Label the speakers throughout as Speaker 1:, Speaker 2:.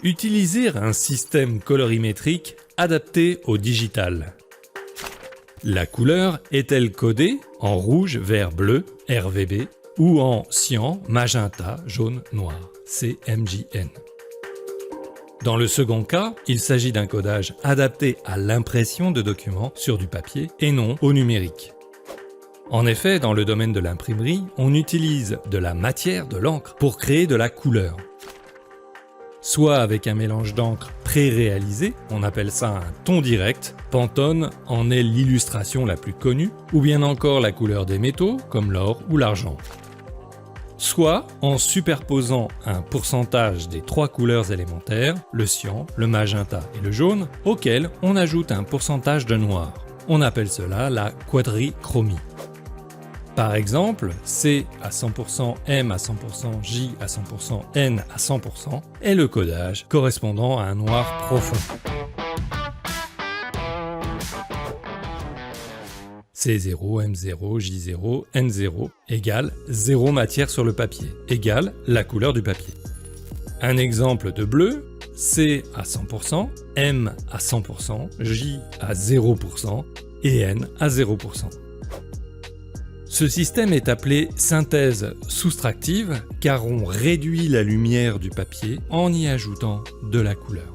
Speaker 1: Utiliser un système colorimétrique adapté au digital. La couleur est-elle codée en rouge, vert, bleu, RVB, ou en cyan, magenta, jaune, noir, CMJN? Dans le second cas, il s'agit d'un codage adapté à l'impression de documents sur du papier et non au numérique. En effet, dans le domaine de l'imprimerie, on utilise de la matière, de l'encre, pour créer de la couleur. Soit avec un mélange d'encre pré-réalisé, on appelle ça un ton direct, Pantone en est l'illustration la plus connue, ou bien encore la couleur des métaux, comme l'or ou l'argent. Soit en superposant un pourcentage des trois couleurs élémentaires, le cyan, le magenta et le jaune, auquel on ajoute un pourcentage de noir. On appelle cela la quadrichromie. Par exemple, C à 100%, M à 100%, J à 100%, N à 100% est le codage correspondant à un noir profond. C0, M0, J0, N0 égale 0 matière sur le papier, égale la couleur du papier. Un exemple de bleu, C à 100%, M à 100%, J à 0% et N à 0%. Ce système est appelé synthèse soustractive car on réduit la lumière du papier en y ajoutant de la couleur.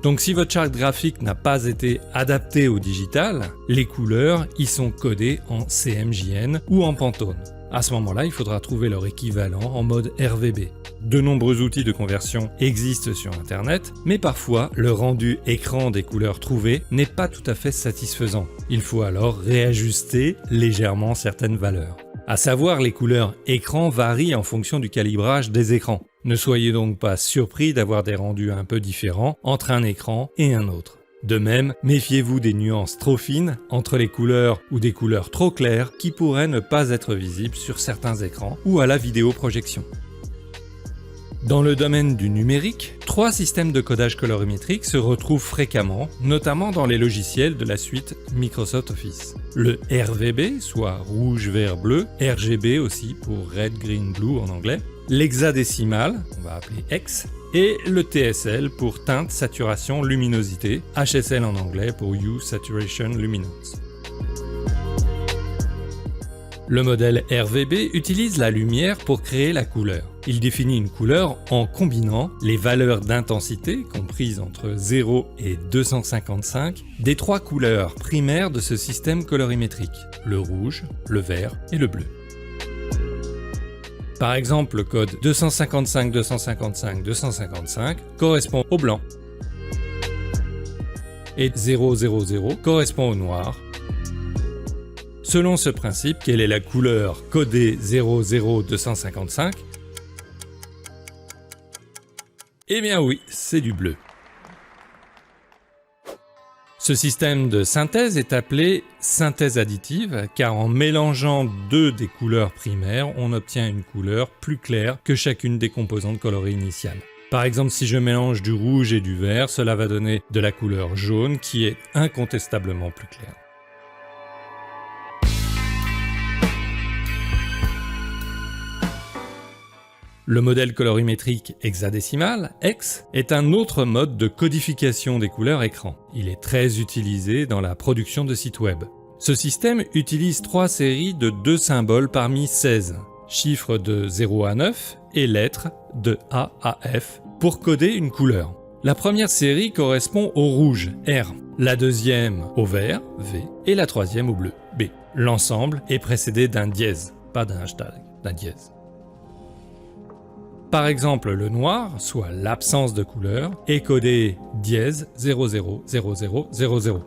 Speaker 1: Donc si votre charte graphique n'a pas été adaptée au digital, les couleurs y sont codées en CMJN ou en Pantone. À ce moment-là, il faudra trouver leur équivalent en mode RVB. De nombreux outils de conversion existent sur Internet, mais parfois le rendu écran des couleurs trouvées n'est pas tout à fait satisfaisant. Il faut alors réajuster légèrement certaines valeurs. À savoir, les couleurs écran varient en fonction du calibrage des écrans. Ne soyez donc pas surpris d'avoir des rendus un peu différents entre un écran et un autre. De même, méfiez-vous des nuances trop fines entre les couleurs ou des couleurs trop claires qui pourraient ne pas être visibles sur certains écrans ou à la vidéoprojection. Dans le domaine du numérique, 3 systèmes de codage colorimétrique se retrouvent fréquemment, notamment dans les logiciels de la suite Microsoft Office. Le RVB, soit rouge, vert, bleu, RGB aussi pour Red, Green, Blue en anglais, l'hexadécimal, on va appeler X, et le TSL pour teinte, saturation, luminosité, HSL en anglais pour Hue, Saturation, Luminance. Le modèle RVB utilise la lumière pour créer la couleur. Il définit une couleur en combinant les valeurs d'intensité, comprises entre 0 et 255, des 3 couleurs primaires de ce système colorimétrique, le rouge, le vert et le bleu. Par exemple, le code 255-255-255 correspond au blanc et 000 correspond au noir. Selon ce principe, quelle est la couleur codée 00255? Eh bien oui, c'est du bleu. Ce système de synthèse est appelé synthèse additive car en mélangeant 2 des couleurs primaires, on obtient une couleur plus claire que chacune des composantes colorées initiales. Par exemple, si je mélange du rouge et du vert, cela va donner de la couleur jaune qui est incontestablement plus claire. Le modèle colorimétrique hexadécimal, X, est un autre mode de codification des couleurs écran. Il est très utilisé dans la production de sites web. Ce système utilise 3 séries de 2 symboles parmi 16, chiffres de 0 à 9 et lettres de A à F, pour coder une couleur. La première série correspond au rouge, R, la deuxième au vert, V, et la troisième au bleu, B. L'ensemble est précédé d'un dièse, pas d'un hashtag, d'un dièse. Par exemple, le noir, soit l'absence de couleur, est codé dièse 000000.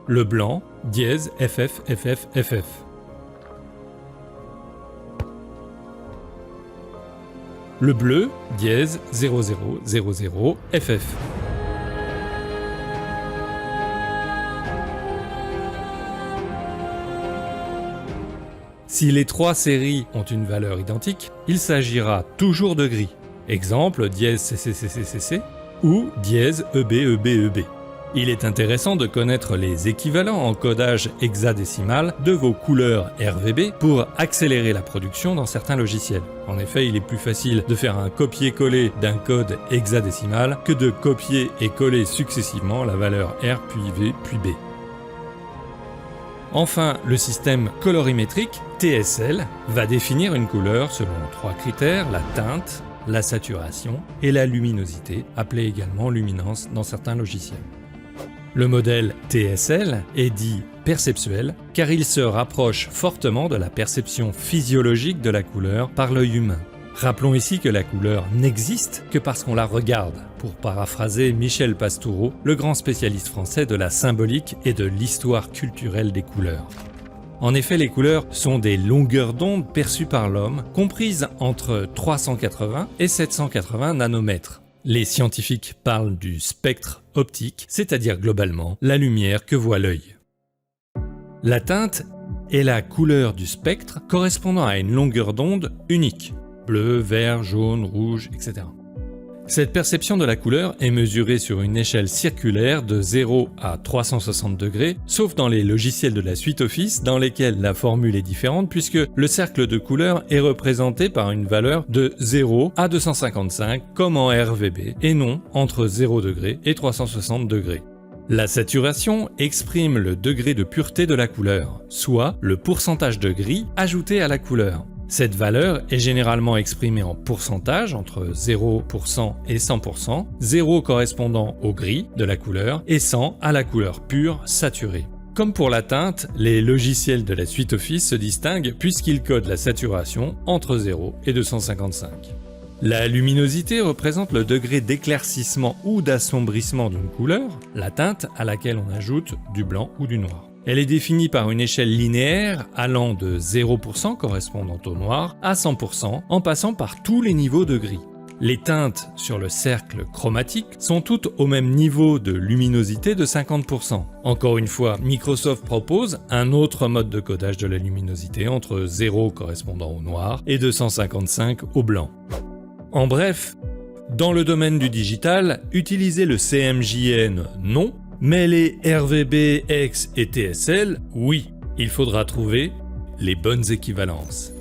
Speaker 1: Le blanc, dièse FFFFFF. Le bleu, dièse 0000FF. Si les 3 séries ont une valeur identique, il s'agira toujours de gris. Exemple, dièse CCCCCC ou dièse EBEBEB. Il est intéressant de connaître les équivalents en codage hexadécimal de vos couleurs RVB pour accélérer la production dans certains logiciels. En effet, il est plus facile de faire un copier-coller d'un code hexadécimal que de copier et coller successivement la valeur R puis V puis B. Enfin, le système colorimétrique TSL va définir une couleur selon 3 critères, la teinte, la saturation et la luminosité, appelée également luminance dans certains logiciels. Le modèle TSL est dit perceptuel car il se rapproche fortement de la perception physiologique de la couleur par l'œil humain. Rappelons ici que la couleur n'existe que parce qu'on la regarde, pour paraphraser Michel Pastoureau, le grand spécialiste français de la symbolique et de l'histoire culturelle des couleurs. En effet, les couleurs sont des longueurs d'onde perçues par l'homme, comprises entre 380 et 780 nanomètres. Les scientifiques parlent du spectre optique, c'est-à-dire globalement la lumière que voit l'œil. La teinte est la couleur du spectre correspondant à une longueur d'onde unique, bleu, vert, jaune, rouge, etc. Cette perception de la couleur est mesurée sur une échelle circulaire de 0 à 360 degrés, sauf dans les logiciels de la suite Office dans lesquels la formule est différente puisque le cercle de couleur est représenté par une valeur de 0 à 255 comme en RVB et non entre 0 degré et 360 degrés. La saturation exprime le degré de pureté de la couleur, soit le pourcentage de gris ajouté à la couleur. Cette valeur est généralement exprimée en pourcentage entre 0% et 100%, 0 correspondant au gris de la couleur et 100 à la couleur pure saturée. Comme pour la teinte, les logiciels de la suite Office se distinguent puisqu'ils codent la saturation entre 0 et 255. La luminosité représente le degré d'éclaircissement ou d'assombrissement d'une couleur, la teinte à laquelle on ajoute du blanc ou du noir. Elle est définie par une échelle linéaire allant de 0% correspondant au noir à 100% en passant par tous les niveaux de gris. Les teintes sur le cercle chromatique sont toutes au même niveau de luminosité de 50%. Encore une fois, Microsoft propose un autre mode de codage de la luminosité entre 0 correspondant au noir et 255 au blanc. En bref, dans le domaine du digital, utiliser le CMJN non, mais les RVB, Hex et TSL, oui. Il faudra trouver les bonnes équivalences.